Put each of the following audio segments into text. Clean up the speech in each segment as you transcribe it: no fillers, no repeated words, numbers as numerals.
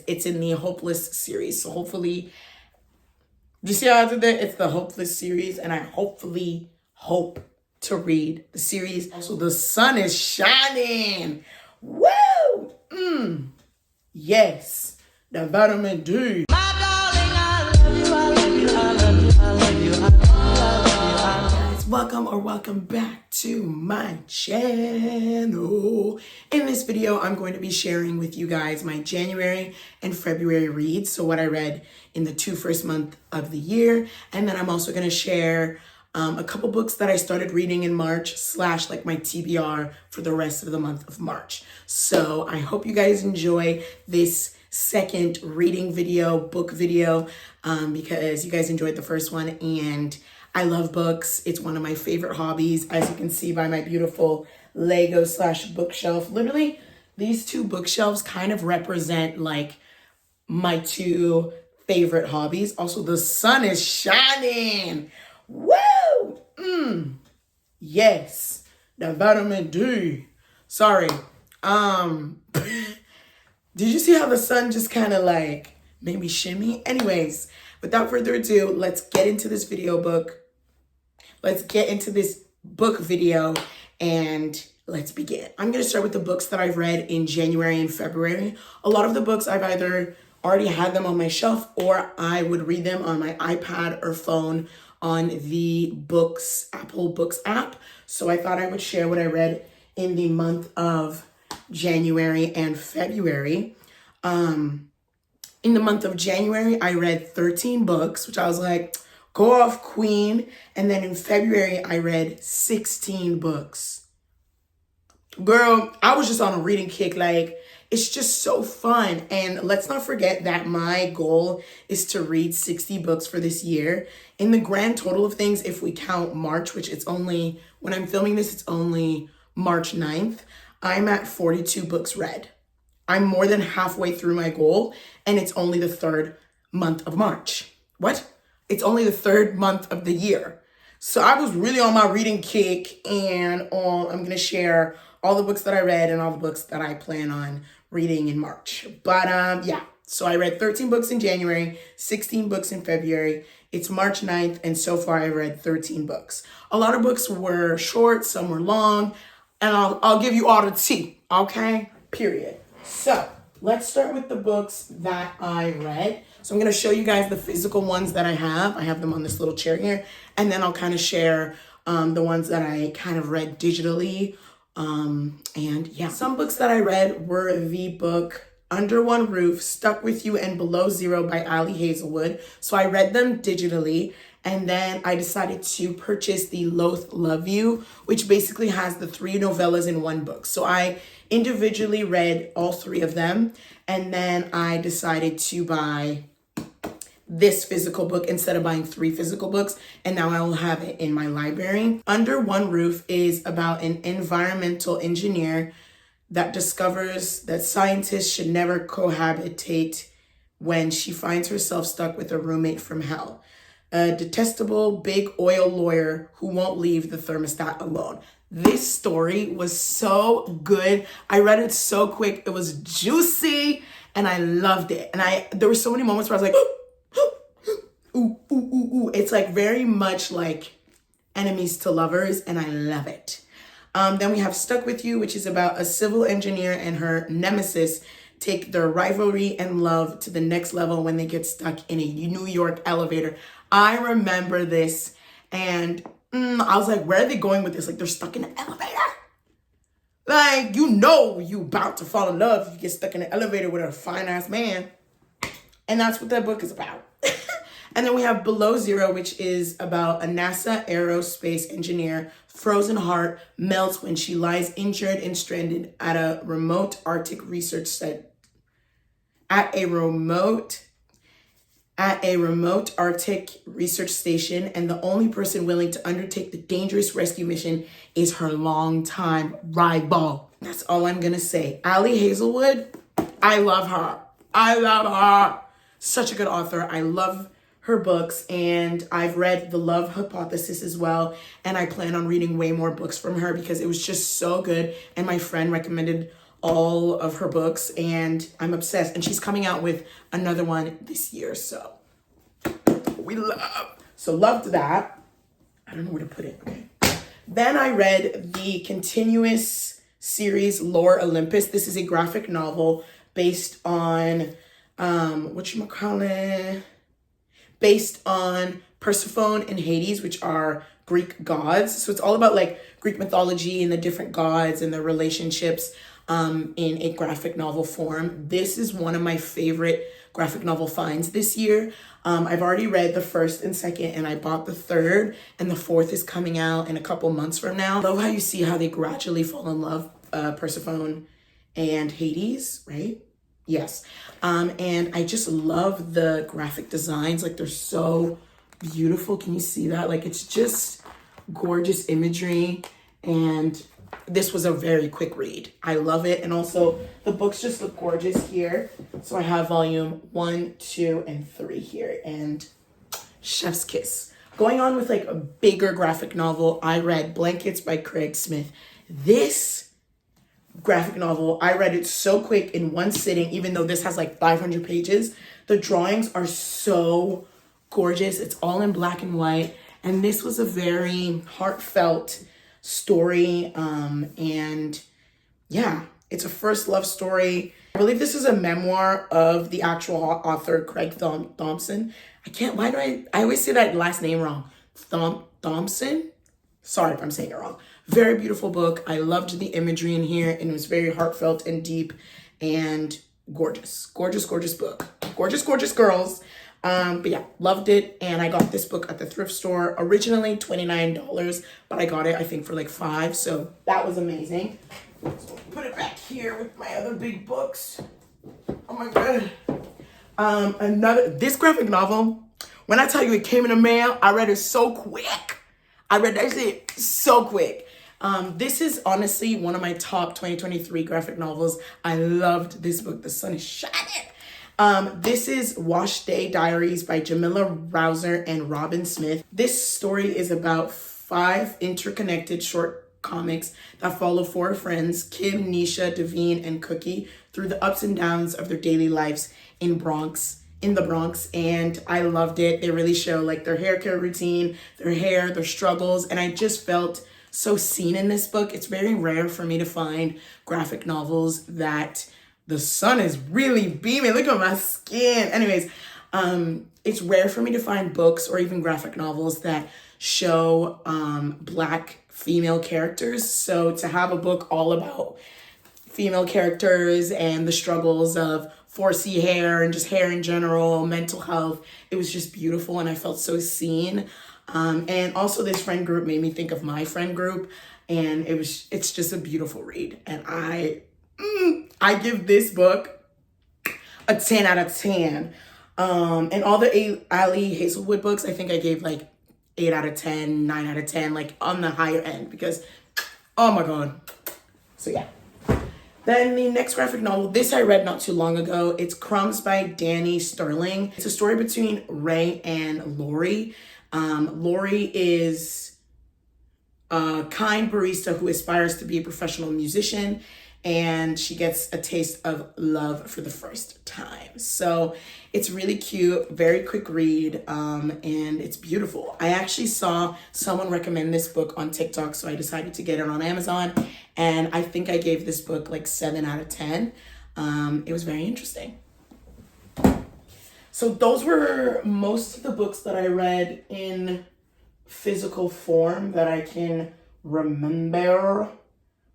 It's in the Hopeless series. So hopefully, do you see how I did that? It's the Hopeless series, and I hopefully hope to read the series. Also, the sun is shining. Woo! Yes. The vitamin D. My darling, I love you, I love you, I love you, I love you, I love you, I love you. Guys, welcome back to my channel. In this video, I'm going to be sharing with you guys my January and February reads. So what I read in the first months of the year. And then I'm also going to share a couple books that I started reading in March / like my TBR for the rest of the month of March. So I hope you guys enjoy this second reading video, book video, because you guys enjoyed the first one and I love books. It's one of my favorite hobbies, as you can see by my beautiful Lego / bookshelf. Literally, these two bookshelves kind of represent like my two favorite hobbies. Also, the sun is shining. Woo! Yes. The vitamin D. Sorry. Did you see how the sun just kind of like made me shimmy? Anyways, without further ado, let's get into this book video and let's begin. I'm going to start with the books that I've read in January and February. A lot of the books I've either already had them on my shelf or I would read them on my iPad or phone on the Apple Books app. So I thought I would share what I read in the month of January and February. In the month of January, I read 13 books, which I was like, go off, queen. And then in February, I read 16 books. Girl, I was just on a reading kick. Like, it's just so fun. And let's not forget that my goal is to read 60 books for this year. In the grand total of things, if we count March, which it's only, when I'm filming this, it's only March 9th, I'm at 42 books read. I'm more than halfway through my goal, and it's only the third month of March. What? It's only the third month of the year. So I was really on my reading kick, and I'm going to share all the books that I read and all the books that I plan on reading in March. But yeah, so I read 13 books in January, 16 books in February. It's March 9th, and so far I read 13 books. A lot of books were short, some were long, and I'll give you all the tea, okay? Period. So let's start with the books that I read. So I'm going to show you guys the physical ones that I have. I have them on this little chair here, and then I'll kind of share the ones that I kind of read digitally. And yeah, some books that I read were the book Under One Roof, Stuck With You and Below Zero by Ali Hazelwood. So I read them digitally, and then I decided to purchase the Loathe Love You, which basically has the 3 novellas in one book. So I individually read all 3 of them, and then I decided to buy this physical book instead of buying 3 physical books, and now I will have it in my library. Under One Roof is about an environmental engineer that discovers that scientists should never cohabitate when she finds herself stuck with a roommate from hell, a detestable big oil lawyer who won't leave the thermostat alone. This story was so good. I read it so quick. It was juicy and I loved it. And there were so many moments where I was like, ooh, ooh, ooh, ooh. It's like very much like enemies to lovers, and I love it. Then we have Stuck With You, which is about a civil engineer and her nemesis take their rivalry and love to the next level when they get stuck in a New York elevator. I remember this, and I was like, where are they going with this? Like, they're stuck in an elevator? Like, you about to fall in love if you get stuck in an elevator with a fine-ass man. And that's what that book is about. And then we have Below Zero, which is about a NASA aerospace engineer. Frozen heart melts when she lies injured and stranded at a remote Arctic research site. At a remote Arctic research station, and the only person willing to undertake the dangerous rescue mission is her longtime rival. That's all I'm gonna say. Ali Hazelwood, I love her. Such a good author. I love her books, and I've read The Love Hypothesis as well, and I plan on reading way more books from her because it was just so good, and my friend recommended all of her books, and I'm obsessed. And she's coming out with another one this year, so loved that. I don't know where to put it. Okay. Then I read the continuous series Lore Olympus. This is a graphic novel based on based on Persephone and Hades, which are Greek gods. So it's all about like Greek mythology and the different gods and their relationships in a graphic novel form. This is one of my favorite graphic novel finds this year. I've already read the first and second, and I bought the third, and the fourth is coming out in a couple months from now. I love how you see how they gradually fall in love, Persephone and Hades, right? Yes. And I just love the graphic designs. Like, they're so beautiful. Can you see that? Like, it's just gorgeous imagery, and this was a very quick read. I love it. And also the books just look gorgeous here. So I have volume 1, 2, and 3 here, and chef's kiss. Going on with like a bigger graphic novel, I read Blankets by Craig Smith. This graphic novel, I read it so quick in one sitting, even though this has like 500 pages. The drawings are so gorgeous. It's all in black and white. And this was a very heartfelt story. And yeah, it's a first love story. I believe this is a memoir of the actual author, Craig Thompson. Why do I always say that last name wrong? Thompson? Sorry if I'm saying it wrong. Very beautiful book. I loved the imagery in here, and it was very heartfelt and deep and gorgeous. Gorgeous, gorgeous book. Gorgeous, gorgeous girls. But yeah, loved it. And I got this book at the thrift store. Originally $29, but I got it, I think, for like $5. So that was amazing. So put it back here with my other big books. Oh my God. This graphic novel, when I tell you it came in the mail, I read it so quick. I read that shit so quick. This is honestly one of my top 2023 graphic novels. I loved this book. The sun is shining. This is Wash Day Diaries by Jamila Rouser and Robin Smith. This story is about 5 interconnected short comics that follow 4 friends, Kim, Nisha, Devine, and Cookie, through the ups and downs of their daily lives in the Bronx. And I loved it. They really show like their hair care routine, their hair, their struggles, and I just felt so seen in this book. It's very rare for me to find graphic novels that the sun is really beaming. Look at my skin. Anyways, it's rare for me to find books or even graphic novels that show Black female characters. So to have a book all about female characters and the struggles of 4C hair and just hair in general, mental health, it was just beautiful, and I felt so seen. And also this friend group made me think of my friend group, and it's just a beautiful read. And I give this book a 10 out of 10. And all the Ali Hazelwood books, I think I gave like 8 out of 10, 9 out of 10, like on the higher end, because, oh my God. So yeah. Then the next graphic novel, this I read not too long ago. It's Crumbs by Danny Sterling. It's a story between Ray and Lori. Lori is a kind barista who aspires to be a professional musician, and she gets a taste of love for the first time. So it's really cute, very quick read, and it's beautiful. I actually saw someone recommend this book on TikTok, so I decided to get it on Amazon, and I think I gave this book like 7 out of 10. It was very interesting. So those were most of the books that I read in physical form that I can remember.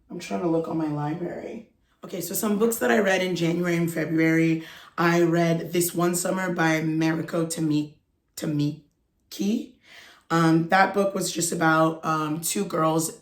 I'm trying to look on my library. Okay, so some books that I read in January and February. I read This One Summer by Mariko Tamiki. That book was just about two girls,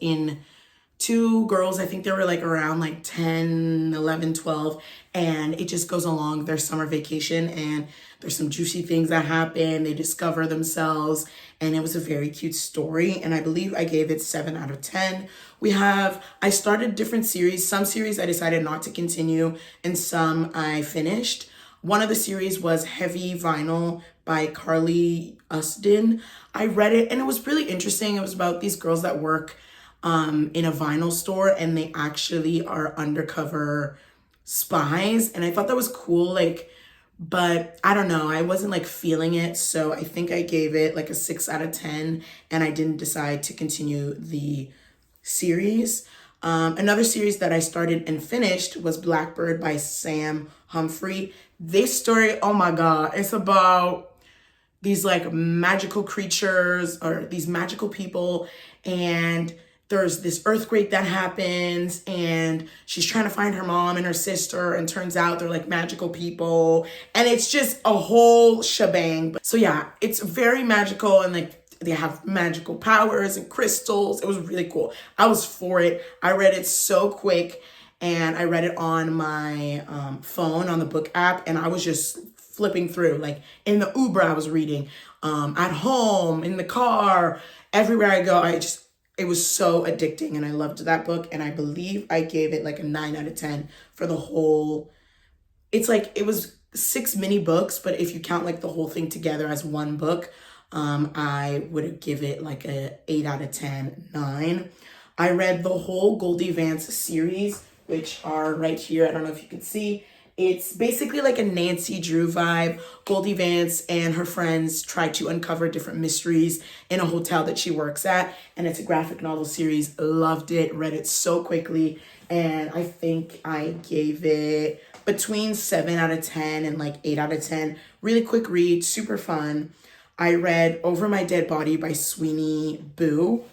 I think they were like around like 10, 11, 12, and it just goes along their summer vacation, and there's some juicy things that happen. They discover themselves, and it was a very cute story, and I believe I gave it 7 out of 10. I started different series. Some series I decided not to continue, and some I finished. One of the series was Heavy Vinyl by Carly Usdin. I read it, and it was really interesting. It was about these girls that work in a vinyl store, and they actually are undercover spies. And I thought that was cool, like, but I don't know, I wasn't like feeling it. So I think I gave it like a 6 out of 10, and I didn't decide to continue the series. Another series that I started and finished was Blackbird by Sam Humphrey. This story, oh my God, it's about these like magical creatures or these magical people, and there's this earthquake that happens, and she's trying to find her mom and her sister, and turns out they're like magical people, and it's just a whole shebang. So yeah, it's very magical, and like they have magical powers and crystals. It was really cool. I was for it. I read it so quick, and I read it on my phone on the book app, and I was just flipping through. Like in the Uber, I was reading, at home, in the car, everywhere I go. It was so addicting, and I loved that book. And I believe I gave it like a 9 out of 10 for the whole. It's like, it was 6 mini books, but if you count like the whole thing together as one book, I would give it like a 8 out of 10, 9. I read the whole Goldie Vance series, which are right here. I don't know if you can see. It's basically like a Nancy Drew vibe. Goldie Vance and her friends try to uncover different mysteries in a hotel that she works at. And it's a graphic novel series. Loved it. Read it so quickly. And I think I gave it between 7 out of 10 and like 8 out of 10. Really quick read. Super fun. I read Over My Dead Body by Sweeney Boo.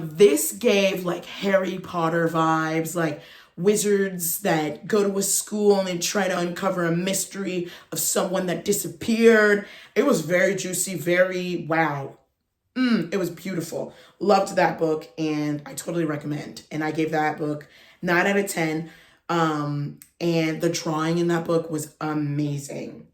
This gave like Harry Potter vibes, like wizards that go to a school and they try to uncover a mystery of someone that disappeared. It was very juicy, very wow. It was beautiful. Loved that book, and I totally recommend. And I gave that book 9 out of 10. And the drawing in that book was amazing.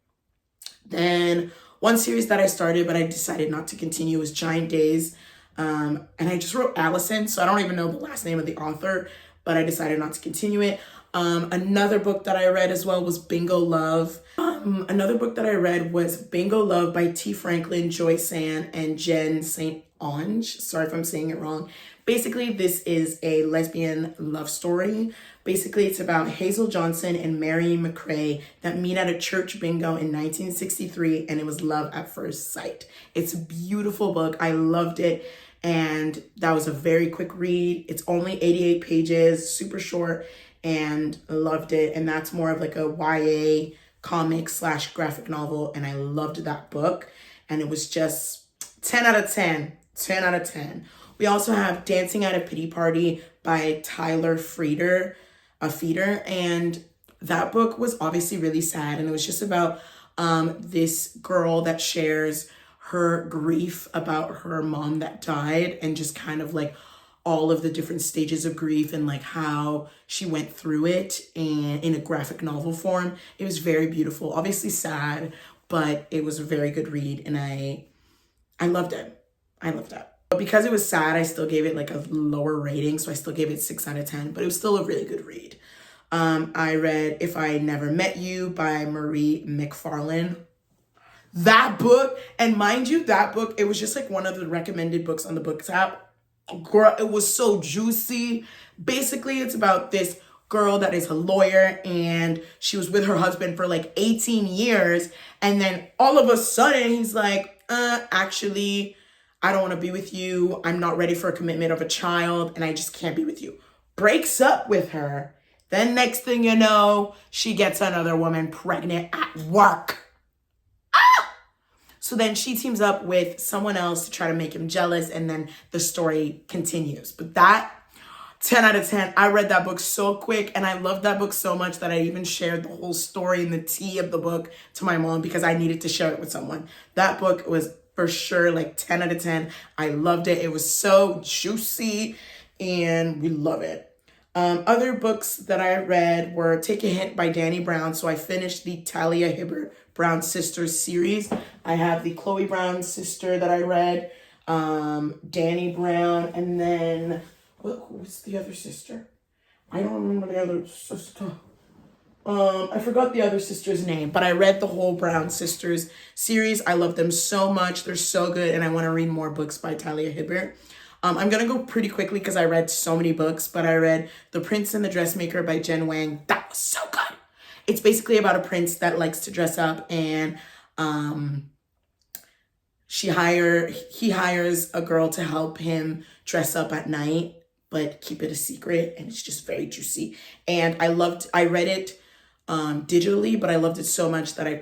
Then one series that I started but I decided not to continue was Giant Days. And I just wrote Allison, so I don't even know the last name of the author, but I decided not to continue it. Another book that I read as well was Bingo Love. Another book that I read was Bingo Love by T. Franklin, Joy San, and Jen St. Onge. Sorry if I'm saying it wrong. Basically, this is a lesbian love story. Basically, it's about Hazel Johnson and Mary McCrae that meet at a church bingo in 1963, and it was love at first sight. It's a beautiful book. I loved it. And that was a very quick read. It's only 88 pages, super short, and I loved it. And that's more of like a YA comic / graphic novel. And I loved that book. And it was just 10 out of 10, 10 out of 10. We also have Dancing at a Pity Party by Tyler Feeder. And that book was obviously really sad. And it was just about this girl that shares her grief about her mom that died, and just kind of like all of the different stages of grief and like how she went through it, and in a graphic novel form. It was very beautiful, obviously sad, but it was a very good read, and I loved it. I loved it. But because it was sad, I still gave it like a lower rating, so I still gave it 6 out of 10, but it was still a really good read. I read If I Never Met You by Marie McFarlane. That book, and mind you, that book, it was just like one of the recommended books on the books app. Girl, it was so juicy. Basically, it's about this girl that is a lawyer, and she was with her husband for like 18 years. And then all of a sudden, he's like, actually, I don't want to be with you. I'm not ready for a commitment of a child, and I just can't be with you. Breaks up with her. Then next thing you know, she gets another woman pregnant at work. So then she teams up with someone else to try to make him jealous, and then the story continues. But that, 10 out of 10. I read that book so quick, and I loved that book so much that I even shared the whole story and the tea of the book to my mom because I needed to share it with someone. That book was for sure like 10 out of 10. I loved it. It was so juicy, and we love it. Other books that I read were Take a Hint by Dani Brown. So I finished the Talia Hibbert Brown Sisters series. I have the Chloe Brown sister that I read, Dani Brown, and then, who's the other sister? I don't remember the other sister. I forgot the other sister's name, but I read the whole Brown Sisters series. I love them so much. They're so good, and I want to read more books by Talia Hibbert. I'm gonna go pretty quickly because I read so many books, but I read The Prince and the Dressmaker by Jen Wang. That was so good. It's basically about a prince that likes to dress up, and he hires a girl to help him dress up at night, but keep it a secret, and it's just very juicy. And I read it digitally, but I loved it so much that I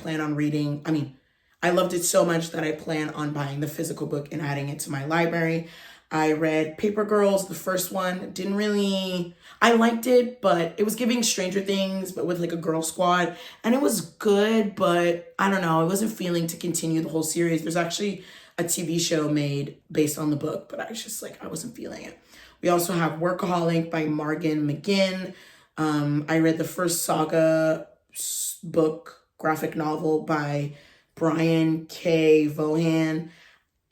loved it so much that I plan on buying the physical book and adding it to my library. I read Paper Girls, the first one. I liked it, but it was giving Stranger Things, but with like a girl squad. And it was good, but I don't know. I wasn't feeling to continue the whole series. There's actually a TV show made based on the book, but I wasn't feeling it. We also have Workaholic by Margan McGinn. I read the first Saga book, graphic novel by Brian K. Vaughan.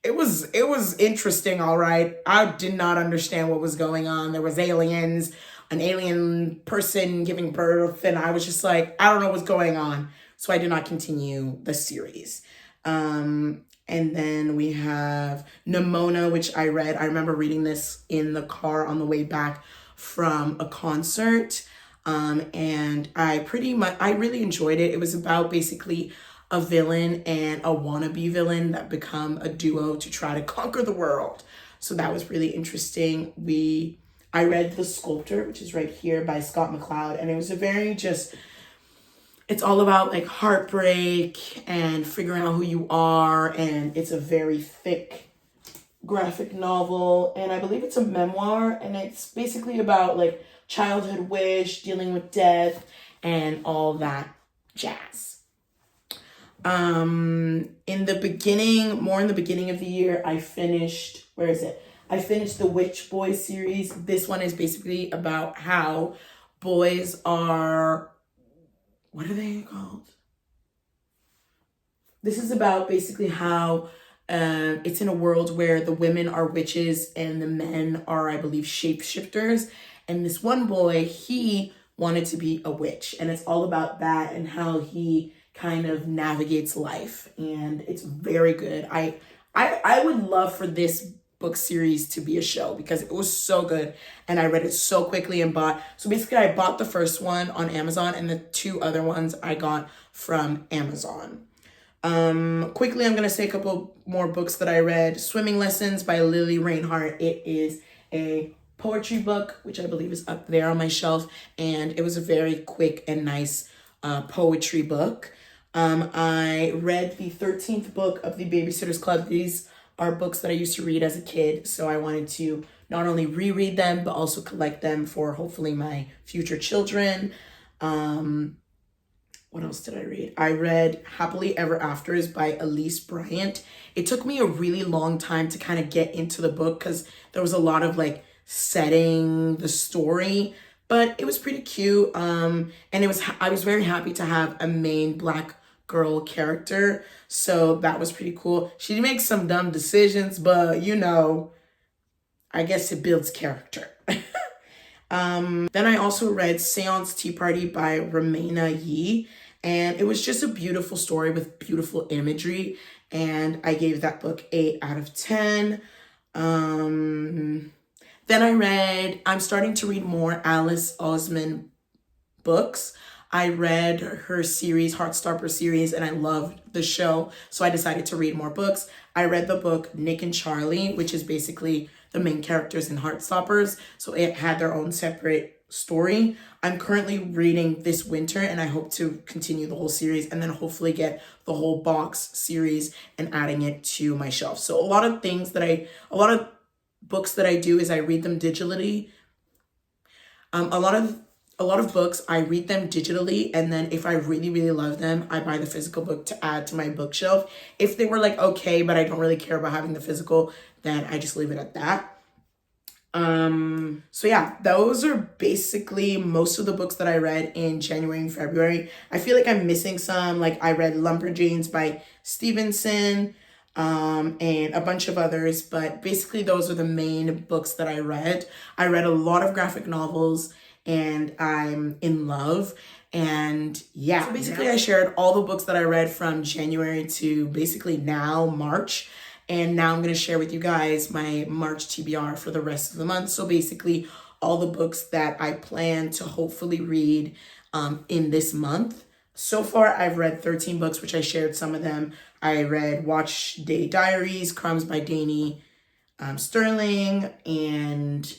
It was interesting, all right. I did not understand what was going on. There was aliens, an alien person giving birth, and I was just like, I don't know what's going on. So I did not continue the series. And then we have Nimona, which I read. I remember reading this in the car on the way back from a concert. And I really enjoyed it. It was about basically a villain and a wannabe villain that become a duo to try to conquer the world. So that was really interesting. I read The Sculptor, which is right here by Scott McCloud, and it was it's all about like heartbreak and figuring out who you are, and it's a very thick graphic novel, and I believe it's a memoir, and it's basically about like childhood wish, dealing with death, and all that jazz. In the beginning of the year, I finished, I finished the Witch Boys series. This one is basically about how boys are, what are they called? This is about basically how it's in a world where the women are witches and the men are, I believe, shapeshifters. And this one boy, he wanted to be a witch. And it's all about that and how he kind of navigates life. And it's very good. I would love for this book series to be a show because it was so good. And I read it so quickly and so basically I bought the first one on Amazon and the two other ones I got from Amazon. Quickly, I'm going to say a couple more books that I read. Swimming Lessons by Lily Reinhart. It is a poetry book, which I believe is up there on my shelf. And it was a very quick and nice poetry book. I read the 13th book of the Babysitter's Club. These are books that I used to read as a kid. So I wanted to not only reread them, but also collect them for hopefully my future children. What else did I read? I read Happily Ever Afters by Elise Bryant. It took me a really long time to kind of get into the book because there was a lot of like setting the story, but it was pretty cute. And I was very happy to have a main Black girl character. So that was pretty cool. She makes some dumb decisions, but I guess it builds character. Then I also read Seance Tea Party by Ramena Yee. And it was just a beautiful story with beautiful imagery. And I gave that book 8 out of 10. Then I'm starting to read more Alice Osman books. I read her series, Heartstopper series, and I loved the show. So I decided to read more books. I read the book Nick and Charlie, which is basically the main characters in Heartstoppers. So it had their own separate story. I'm currently reading this winter and I hope to continue the whole series and then hopefully get the whole box series and adding it to my shelf. So a lot of books that I do is I read them digitally. A lot of books, I read them digitally, and then if I really, really love them, I buy the physical book to add to my bookshelf. If they were like, okay, but I don't really care about having the physical, then I just leave it at that. So yeah, those are basically most of the books that I read in January and February. I feel like I'm missing some, like I read Lumberjanes by Stevenson, and a bunch of others, but basically those are the main books that I read. I read a lot of graphic novels, and I'm in love. And yeah, so basically I shared all the books that I read from January to basically now, March. And now I'm going to share with you guys my March TBR for the rest of the month. So basically all the books that I plan to hopefully read in this month. So far, I've read 13 books, which I shared some of them. I read Watch Day Diaries, Crumbs by Danny Sterling, and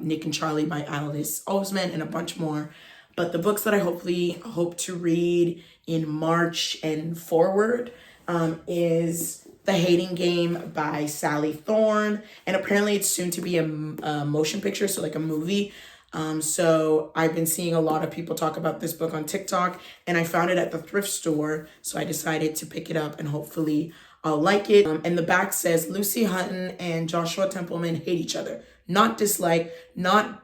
Nick and Charlie by Eillish Osman, and a bunch more. But the books that I hopefully hope to read in March and forward is The Hating Game by Sally Thorne. And apparently it's soon to be a motion picture, so like a movie. So I've been seeing a lot of people talk about this book on TikTok, and I found it at the thrift store. So I decided to pick it up and hopefully I'll like it. And the back says, Lucy Hutton and Joshua Templeman hate each other. Not dislike, not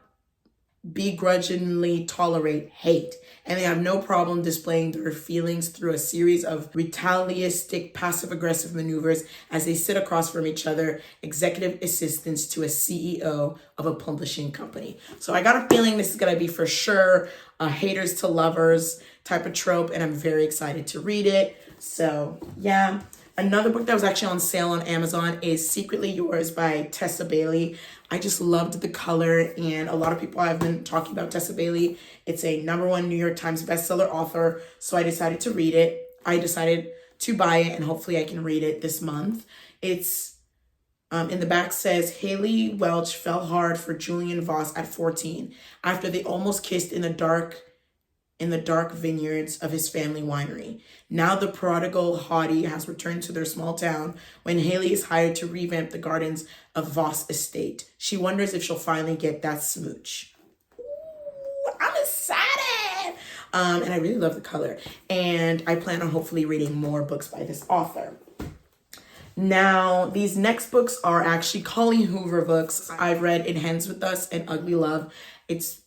begrudgingly tolerate, hate. And they have no problem displaying their feelings through a series of retaliatistic passive-aggressive maneuvers as they sit across from each other, executive assistants to a CEO of a publishing company. So I got a feeling this is going to be for sure a haters to lovers type of trope, and I'm very excited to read it. So yeah. Another book that was actually on sale on Amazon is Secretly Yours by Tessa Bailey. I just loved the color, and a lot of people have been talking about Tessa Bailey. It's a #1 New York Times bestseller author, so I decided to read it. I decided to buy it, and hopefully I can read it this month. It's in the back says, Haley Welch fell hard for Julian Voss at 14 after they almost kissed in the dark vineyards of his family winery. Now the prodigal hottie has returned to their small town when Haley is hired to revamp the gardens of Voss estate. She wonders if she'll finally get that smooch. Ooh, I'm excited! And I really love the color. And I plan on hopefully reading more books by this author. Now, these next books are actually Colleen Hoover books. I've read It Ends With Us and Ugly Love. It's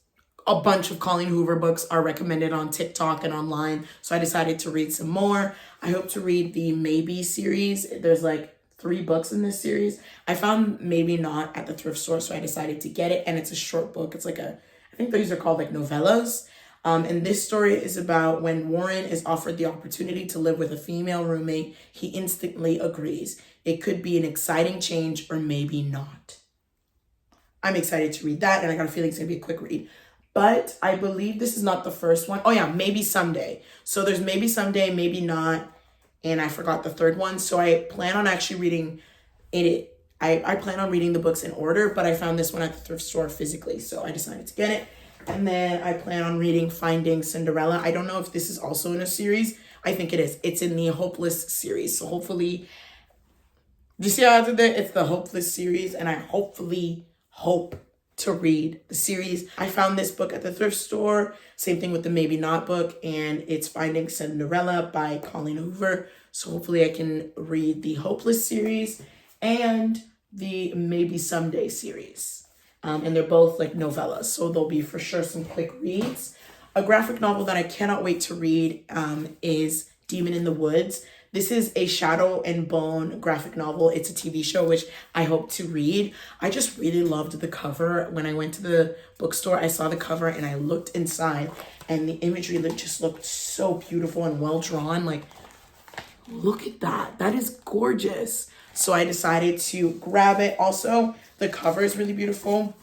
a bunch of Colleen Hoover books are recommended on TikTok and online, so I decided to read some more. I hope to read the Maybe series. There's like 3 books in this series. I found Maybe Not at the thrift store, so I decided to get it, and it's a short book. It's like I think these are called like novellas. And this story is about when Warren is offered the opportunity to live with a female roommate, he instantly agrees. It could be an exciting change or maybe not. I'm excited to read that, and I got a feeling it's gonna be a quick read. But I believe this is not the first one. Oh yeah, Maybe Someday. So there's Maybe Someday, Maybe Not, and I forgot the third one. So I plan on actually reading it. I plan on reading the books in order, but I found this one at the thrift store physically, so I decided to get it. And then I plan on reading Finding Cinderella. I don't know if this is also in a series. I think it is. It's in the Hopeless series. So hopefully, do you see how I did that? It's the Hopeless series, and I hopefully hope to read the series. I found this book at the thrift store. Same thing with the Maybe Not book, and it's Finding Cinderella by Colleen Hoover. So hopefully I can read the Hopeless series and the Maybe Someday series. And they're both like novellas, so there'll be for sure some quick reads. A graphic novel that I cannot wait to read is Demon in the Woods. This is a Shadow and Bone graphic novel. It's a TV show, which I hope to read. I just really loved the cover. When I went to the bookstore, I saw the cover and I looked inside, and the imagery just looked so beautiful and well drawn. Like, look at that. That is gorgeous. So I decided to grab it. Also, the cover is really beautiful,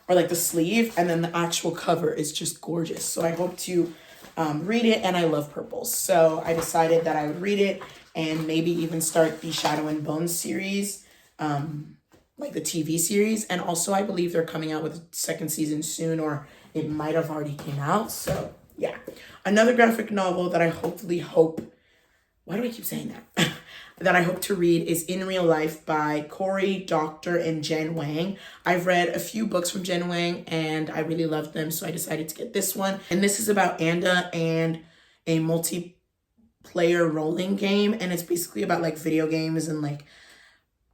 or like the sleeve, and then the actual cover is just gorgeous. So I hope to read it, and I love purples. So I decided that I would read it and maybe even start the Shadow and Bone series, like the TV series. And also I believe they're coming out with a 2nd season soon, or it might have already came out. So yeah. Another graphic novel that I why do I keep saying that? That I hope to read is In Real Life by Cory Doctorow and Jen Wang. I've read a few books from Jen Wang and I really loved them, so I decided to get this one. And this is about Anda and a multiplayer rolling game, and it's basically about like video games and like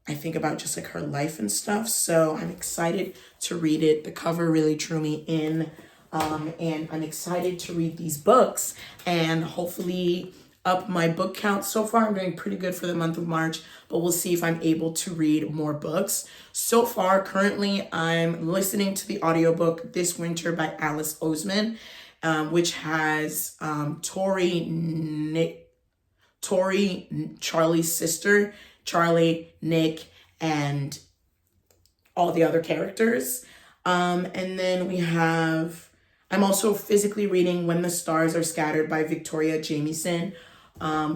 I think about just like her life and stuff. So I'm excited to read it. The cover really drew me in, and I'm excited to read these books and hopefully up my book count. So far, I'm doing pretty good for the month of March, but we'll see if I'm able to read more books. So far, currently, I'm listening to the audiobook This Winter by Eillish Osman, which has Tori, Charlie's sister, Charlie, Nick, and all the other characters. And then I'm also physically reading When the Stars Are Scattered by Victoria Jamieson,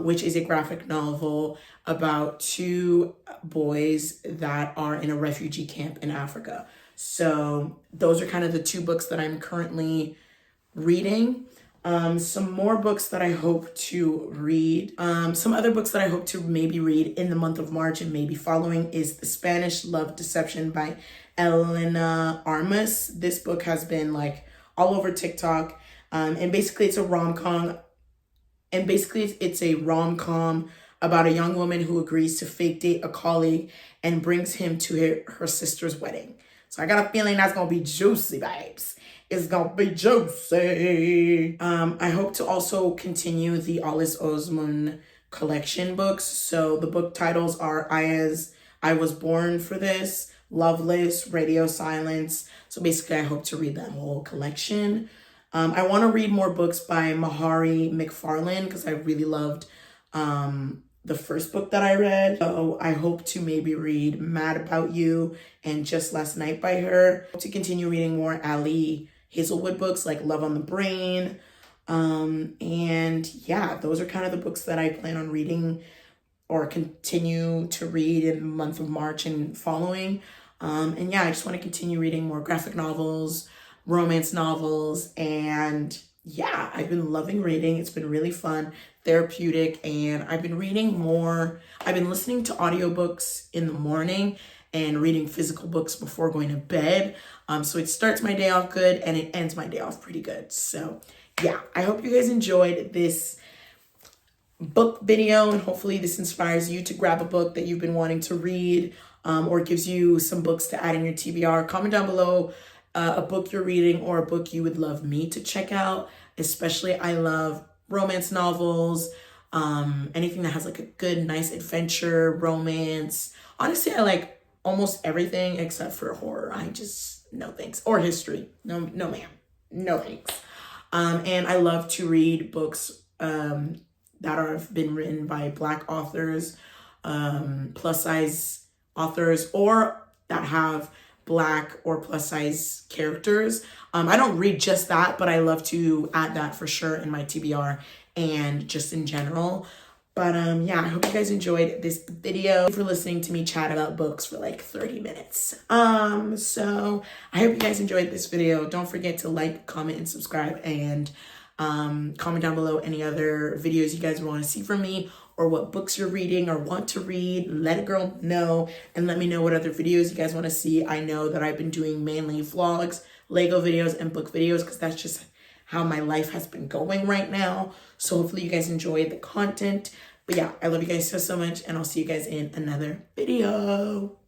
which is a graphic novel about two boys that are in a refugee camp in Africa. So those are kind of the two books that I'm currently reading. Some more books that I hope to read. Some other books that I hope to maybe read in the month of March and maybe following is The Spanish Love Deception by Elena Armas. This book has been like all over TikTok. And basically it's a rom-com. And basically it's a rom-com about a young woman who agrees to fake date a colleague and brings him to her sister's wedding. So I got a feeling that's going to be juicy, babes. It's gonna be juicy. I hope to also continue the Alice Osman collection books. So the book titles are I Was Born for This, Loveless, Radio Silence. So basically I hope to read that whole collection. I want to read more books by Mahari McFarlane because I really loved the first book that I read. So I hope to maybe read Mad About You and Just Last Night by her. To continue reading more Ali Hazelwood books like Love on the Brain. And yeah, those are kind of the books that I plan on reading or continue to read in the month of March and following. And yeah, I just want to continue reading more graphic novels, romance novels, and yeah, I've been loving reading. It's been really fun, therapeutic, and I've been reading more. I've been listening to audiobooks in the morning and reading physical books before going to bed. So it starts my day off good and it ends my day off pretty good. So yeah, I hope you guys enjoyed this book video and hopefully this inspires you to grab a book that you've been wanting to read, or gives you some books to add in your TBR. Comment down below a book you're reading or a book you would love me to check out. Especially I love romance novels, anything that has like a good, nice adventure, romance. Honestly, I like almost everything except for horror. I just, no thanks. Or history. No ma'am. No thanks. And I love to read books that have been written by Black authors, plus size authors, or that have Black or plus size characters. I don't read just that, but I love to add that for sure in my TBR and just in general. But yeah, I hope you guys enjoyed this video. Thank you for listening to me chat about books for like 30 minutes. So I hope you guys enjoyed this video. Don't forget to like, comment, and subscribe, and comment down below any other videos you guys want to see from me, or what books you're reading or want to read. Let a girl know, and let me know what other videos you guys want to see. I know that I've been doing mainly vlogs, Lego videos, and book videos because that's just how my life has been going right now. So hopefully you guys enjoyed the content. But yeah, I love you guys so much, and I'll see you guys in another video.